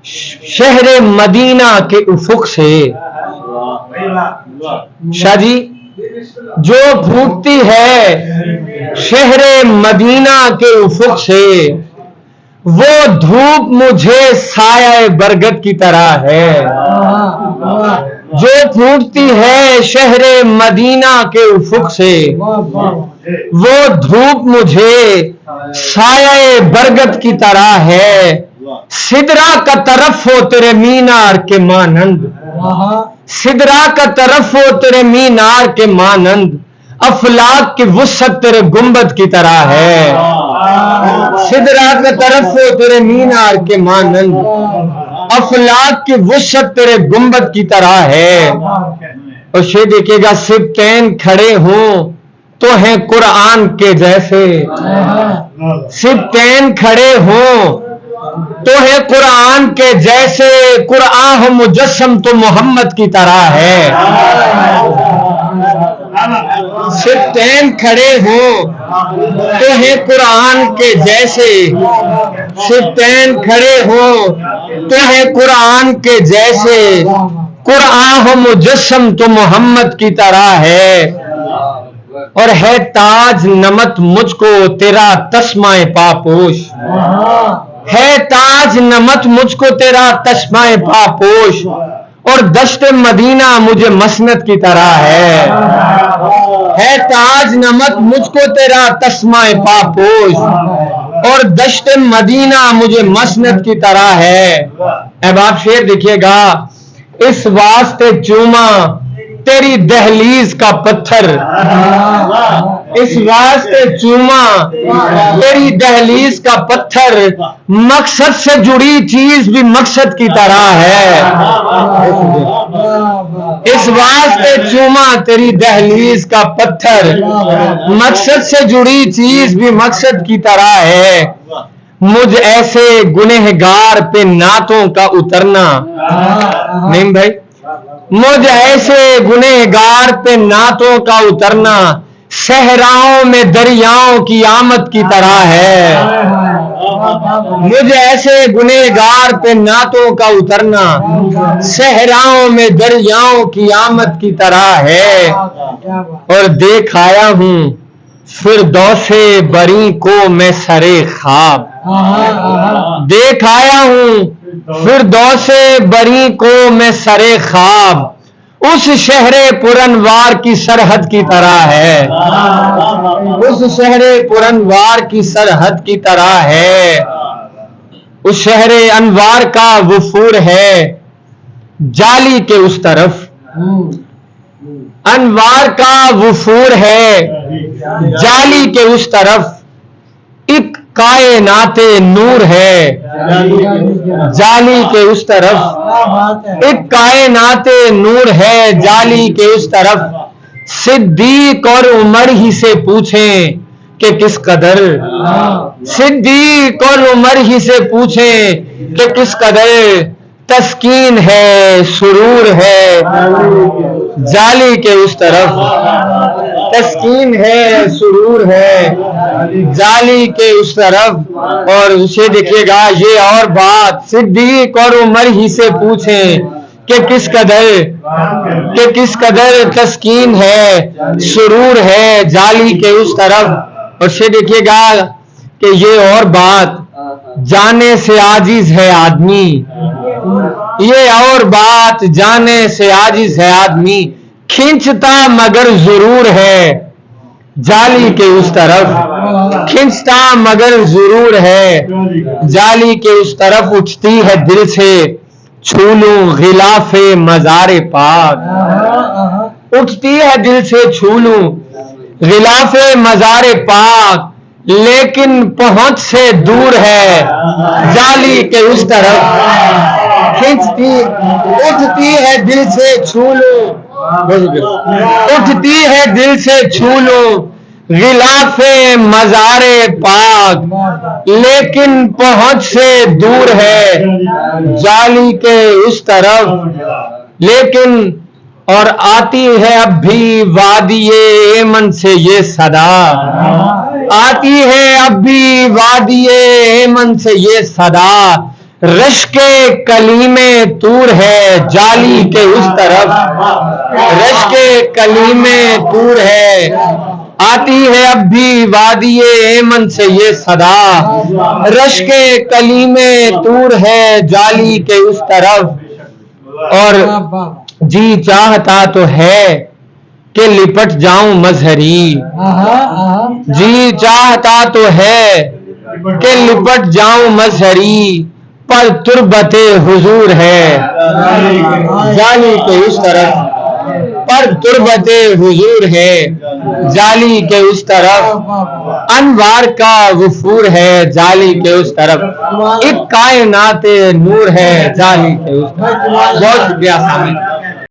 شہر مدینہ کے افق سے شاہ جی جو پھوٹتی ہے شہر مدینہ کے افق سے وہ دھوپ مجھے سایہ برگد کی طرح ہے. جو پھوٹتی ہے شہر مدینہ کے افق سے وہ دھوپ مجھے سایہ برگد کی طرح ہے. سدرا کا طرف ہو تیرے مینار کے مانند سدرا کا طرف ہو تیرے مینار کے مانند افلاک کی وسعت تیرے گنبد کی طرح ہے. سدرا کا طرف ہو تیرے مینار کے مانند افلاک کی وسعت تیرے گنبد کی طرح ہے. اور یہ دیکھیے گا سبتین کھڑے ہوں تو ہیں قرآن کے جیسے. سبتین کھڑے ہوں تو ہے قرآن کے جیسے. قرآن ہو مجسم تو محمد کی طرح ہے. سبتین کھڑے ہوں تو ہے قرآن کے جیسے. سبتین کھڑے ہوں تو ہے قرآن کے جیسے. قرآن ہو مجسم تو محمد کی طرح ہے. اور ہے تاج نمت مجھ کو تیرا تسمہ پاپوش. ہے تاج نمت مجھ کو تیرا تسمہ پاپوش. اور دشت مدینہ مجھے مسند کی طرح ہے. ہے تاج نمت مجھ کو تیرا تسمہ پاپوش. اور دشت مدینہ مجھے مسند کی طرح ہے. اب آپ شعر دیکھیے گا. اس واسطے چوما تیری دہلیز کا پتھر. اس واسطے چوما تیری دہلیز کا پتھر. مقصد سے جڑی چیز بھی مقصد کی طرح ہے. اس واسطے چوما تیری دہلیز کا پتھر. مقصد سے جڑی چیز بھی مقصد کی طرح ہے. مجھ ایسے گنہگار پہ نعتوں کا اترنا. نہیں بھائی, مجھ ایسے گنہگار پہ نعتوں کا اترنا صحراؤں میں دریاؤں کی آمد کی طرح ہے. مجھ ایسے گنہگار پہ نعتوں کا اترنا صحراؤں میں دریاؤں کی آمد کی طرح ہے. اور دیکھ آیا ہوں فردوس بری کو میں سرے خواب. دیکھ آیا ہوں فردوس بری کو میں سرے خواب. اس شہر پرانوار کی سرحد کی طرح ہے. اس شہر پرانوار کی سرحد کی طرح ہے. اس شہر انوار کا وفور ہے جالی کے اس طرف. انوار کا وفور ہے جالی کے اس طرف. ایک کائنات نور ہے جالی کے اس طرف. ایک کائنات نور ہے جالی کے اس طرف. صدیق اور عمر ہی سے پوچھیں کہ کس قدر. صدیق اور عمر ہی سے پوچھیں کہ کس قدر تسکین ہے سرور ہے جالی کے اس طرف. تسکین ہے سرور ہے جالی کے اس طرف. اور اسے دیکھیے گا یہ اور بات. صدیق اور عمر ہی سے پوچھیں کہ کس قدر تسکین ہے سرور ہے جالی کے اس طرف. اور اسے دیکھیے گا کہ یہ اور بات. جانے سے عاجز ہے آدمی. یہ اور بات. جانے سے عاجز ہے آدمی. کھینچتا مگر ضرور ہے جالی کے اس طرف. کھینچتا مگر ضرور ہے جالی کے اس طرف. اٹھتی ہے دل سے چھو لوں غلاف مزار پاک. اٹھتی ہے دل سے چھو لوں غلاف مزار پاک. لیکن پہنچ سے دور ہے جالی کے اس طرف. اٹھتی ہے دل سے چھو لوں. اٹھتی ہے دل سے چھو لوں غلاف مزار پاک. لیکن پہنچ سے دور ہے جالی کے اس طرف. لیکن اور آتی ہے اب بھی وادی ایمن سے یہ صدا. آتی ہے اب بھی وادی ایمن سے یہ صدا. رشک کلیمے طور ہے جالی کے اس طرف، رشک کلیمے طور ہے، آتی ہے اب بھی وادی ایمن سے یہ صدا، رشک کلیمے طور ہے جالی کے اس طرف، اور جی چاہتا تو ہے کہ لپٹ جاؤں مظہری، جی چاہتا تو ہے کہ لپٹ جاؤں مظہری، پر تربت حضور ہے جالی کے اس طرف، پر تربت حضور ہے جالی کے اس طرف، انوار کا وفور ہے جالی کے اس طرف، ایک کائنات نور ہے جالی کے اس طرف۔ بہت شکریہ سامعین۔